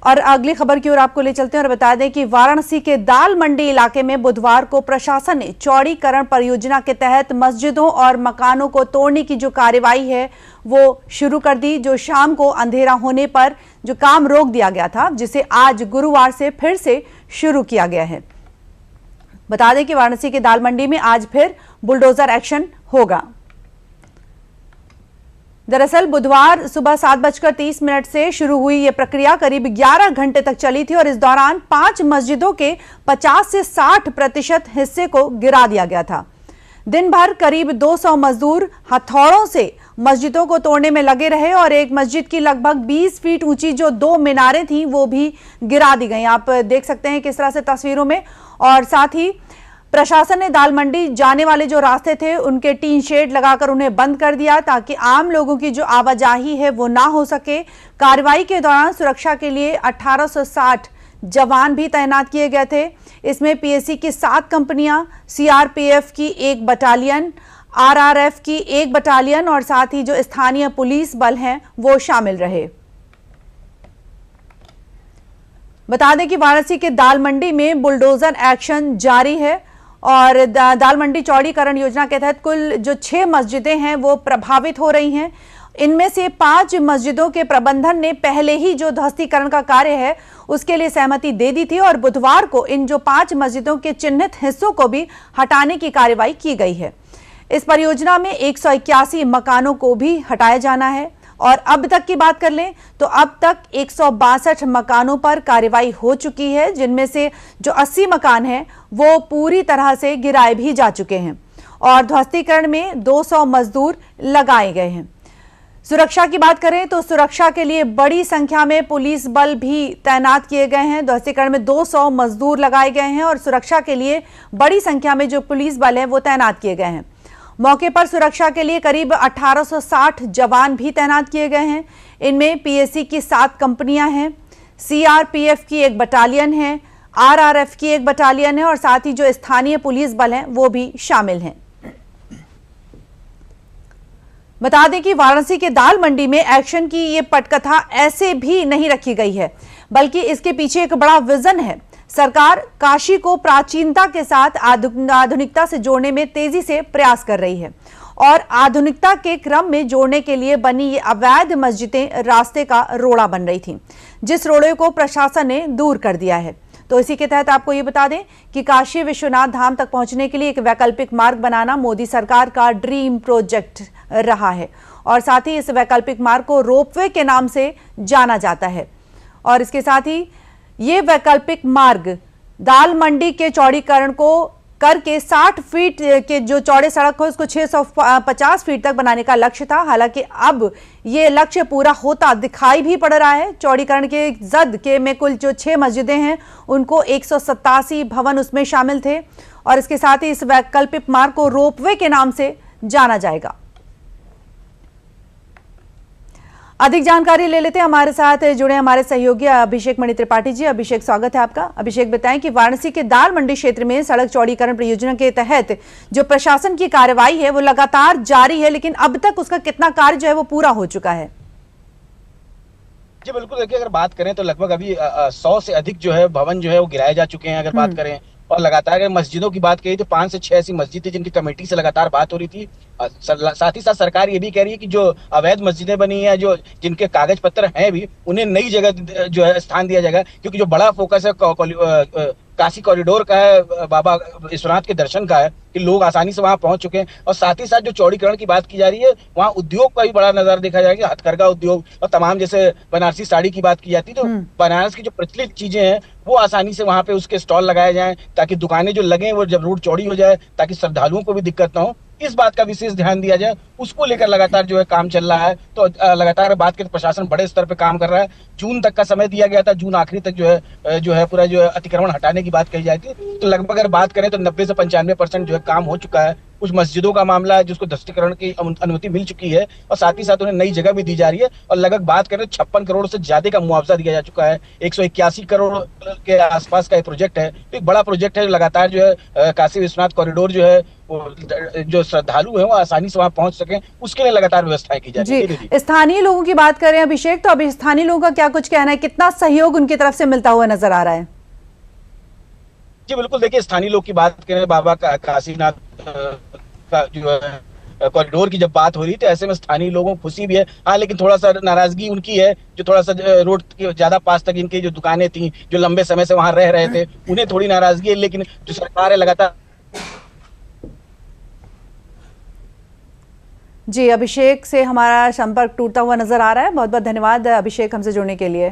और अगली खबर की ओर आपको ले चलते हैं और बता दें कि वाराणसी के दाल मंडी इलाके में बुधवार को प्रशासन ने चौड़ीकरण परियोजना के तहत मस्जिदों और मकानों को तोड़ने की जो कार्रवाई है वो शुरू कर दी। जो शाम को अंधेरा होने पर जो काम रोक दिया गया था, जिसे आज गुरुवार से फिर से शुरू किया गया है। बता दें कि वाराणसी के दाल मंडी में आज फिर बुलडोजर एक्शन होगा। दरअसल बुधवार सुबह 7:30 से शुरू हुई ये प्रक्रिया करीब 11 घंटे तक चली थी और इस दौरान 5 मस्जिदों के 50 से 60% हिस्से को गिरा दिया गया था। दिन भर करीब 200 मजदूर हथौड़ों से मस्जिदों को तोड़ने में लगे रहे और एक मस्जिद की लगभग 20 फीट ऊंची जो 2 मीनारें थी वो भी गिरा दी गई। आप देख सकते हैं किस तरह से तस्वीरों में। और साथ ही प्रशासन ने दाल मंडी जाने वाले जो रास्ते थे उनके टीन शेड लगाकर उन्हें बंद कर दिया ताकि आम लोगों की जो आवाजाही है वो ना हो सके। कार्रवाई के दौरान सुरक्षा के लिए 1860 जवान भी तैनात किए गए थे। इसमें पीएसी की 7 कंपनियां, सीआरपीएफ की 1 बटालियन, आरआरएफ की 1 बटालियन और साथ ही जो स्थानीय पुलिस बल हैं वो शामिल रहे। बता दें कि वाराणसी के दाल मंडी में बुलडोजर एक्शन जारी है और दाल मंडी चौड़ीकरण योजना के तहत कुल जो 6 मस्जिदें हैं वो प्रभावित हो रही हैं। इनमें से 5 मस्जिदों के प्रबंधन ने पहले ही जो ध्वस्तीकरण का कार्य है उसके लिए सहमति दे दी थी और बुधवार को इन जो 5 मस्जिदों के चिन्हित हिस्सों को भी हटाने की कार्रवाई की गई है। इस परियोजना में 181 मकानों को भी हटाया जाना है और अब तक की बात कर लें तो अब तक 162 मकानों पर कार्रवाई हो चुकी है, जिनमें से जो 80 मकान हैं वो पूरी तरह से गिराए भी जा चुके हैं और ध्वस्तीकरण में 200 मजदूर लगाए गए हैं। सुरक्षा की बात करें तो सुरक्षा के लिए बड़ी संख्या में पुलिस बल भी तैनात किए गए हैं। ध्वस्तीकरण में 200 मजदूर लगाए गए हैं और सुरक्षा के लिए बड़ी संख्या में जो पुलिस बल है वो तैनात किए गए हैं। मौके पर सुरक्षा के लिए करीब 1860 जवान भी तैनात किए गए हैं। इनमें पीएसी की 7 कंपनियां हैं, सीआरपीएफ की 1 बटालियन है, आरआरएफ की 1 बटालियन है और साथ ही जो स्थानीय पुलिस बल हैं वो भी शामिल हैं। बता दें कि वाराणसी के दाल मंडी में एक्शन की ये पटकथा ऐसे भी नहीं रखी गई है, बल्कि इसके पीछे एक बड़ा विजन है। सरकार काशी को प्राचीनता के साथ आधुनिकता से जोड़ने में तेजी से प्रयास कर रही है और आधुनिकता के क्रम में जोड़ने के लिए बनी ये अवैध मस्जिदें रास्ते का रोड़ा बन रही थीं, जिस रोड़े को प्रशासन ने दूर कर दिया है। तो इसी के तहत आपको ये बता दें कि काशी विश्वनाथ धाम तक पहुंचने के लिए एक वैकल्पिक मार्ग बनाना मोदी सरकार का ड्रीम प्रोजेक्ट रहा है और साथ ही इस वैकल्पिक मार्ग को रोपवे के नाम से जाना जाता है। और इसके साथ ही ये वैकल्पिक मार्ग दाल मंडी के चौड़ीकरण को करके 60 फीट के जो चौड़े सड़क हो उसको 650 फीट तक बनाने का लक्ष्य था। हालांकि अब ये लक्ष्य पूरा होता दिखाई भी पड़ रहा है। चौड़ीकरण के जद के में कुल जो 6 मस्जिदें हैं उनको 187 भवन उसमें शामिल थे और इसके साथ ही इस वैकल्पिक मार्ग को रोपवे के नाम से जाना जाएगा। अधिक जानकारी ले लेते हैं, हमारे साथ जुड़े हमारे सहयोगी अभिषेक मणि त्रिपाठी जी। अभिषेक, स्वागत है आपका। अभिषेक, बताएं कि वाराणसी के दाल मंडी क्षेत्र में सड़क चौड़ीकरण परियोजना के तहत जो प्रशासन की कार्रवाई है वो लगातार जारी है, लेकिन अब तक उसका कितना कार्य जो है वो पूरा हो चुका है? जी बिल्कुल, देखिए अगर बात करें तो लगभग अभी 100 से अधिक जो है भवन जो है वो गिराए जा चुके हैं। अगर बात करें और लगातार अगर मस्जिदों की बात करी तो 5 से 6 ऐसी मस्जिद थी जिनकी कमेटी से लगातार बात हो रही थी। साथ ही साथ सरकार ये भी कह रही है कि जो अवैध मस्जिदें बनी हैं, जो जिनके कागज पत्र हैं भी, उन्हें नई जगह जो है स्थान दिया जाएगा, क्योंकि जो बड़ा फोकस है काशी कॉरिडोर का है, बाबा विश्वनाथ के दर्शन का है कि लोग आसानी से वहां पहुंच चुके हैं। और साथ ही साथ जो चौड़ीकरण की बात की जा रही है वहां उद्योग का भी बड़ा नजर देखा जाएगा, हथकरघा उद्योग और तमाम, जैसे बनारसी साड़ी की बात की जाती है तो बनारस की जो प्रचलित चीजें हैं वो आसानी से वहां पे उसके स्टॉल लगाए जाएं ताकि दुकानें जो लगे वो जब रोड चौड़ी हो जाए ताकि श्रद्धालुओं को भी दिक्कत ना हो, इस बात का विशेष ध्यान दिया जाए। उसको लेकर लगातार जो है काम चल रहा है। तो लगातार बात करें प्रशासन बड़े स्तर पे काम कर रहा है। जून तक का समय दिया गया था, जून आखिरी तक जो है पूरा जो है अतिक्रमण हटाने की बात कही जाती है। तो लगभग अगर बात करें तो 90 से 95% जो है काम हो चुका है। कुछ मस्जिदों का मामला है जिसको ध्वस्तीकरण की अनुमति मिल चुकी है और साथ ही साथ उन्हें नई जगह भी दी जा रही है और लगभग बात करें 56 करोड़ से ज्यादा का मुआवजा दिया जा चुका है। 181 करोड़ के आसपास का एक प्रोजेक्ट है। तो एक बड़ा प्रोजेक्ट है। लगातार जो है काशी विश्वनाथ कॉरिडोर जो है जो श्रद्धालु हैं वो आसानी से वहां पहुंच सकें, उसके लिए लगातार व्यवस्थाएं की जा रही है। जी, स्थानीय लोगों की बात करें अभिषेक, तो अभी स्थानीय लोगों का क्या कुछ कहना है, कितना सहयोग उनकी तरफ से मिलता हुआ नजर आ रहा है? जी बिल्कुल, देखिए स्थानीय लोग की बात करें, बाबा काशीनाथ का जो है कॉरिडोर की जब बात हो रही तो ऐसे में स्थानीय लोगों को खुशी भी है। हाँ, लेकिन थोड़ा सा नाराजगी उनकी है जो थोड़ा सा रोड के ज्यादा पास तक इनकी जो दुकानें थी, जो लंबे समय से वहां रह रहे थे, उन्हें थोड़ी नाराजगी है। लेकिन जो सरकार है लगातार। जी, अभिषेक से हमारा संपर्क टूटता हुआ नजर आ रहा है। बहुत बहुत धन्यवाद अभिषेक हमसे जुड़ने के लिए।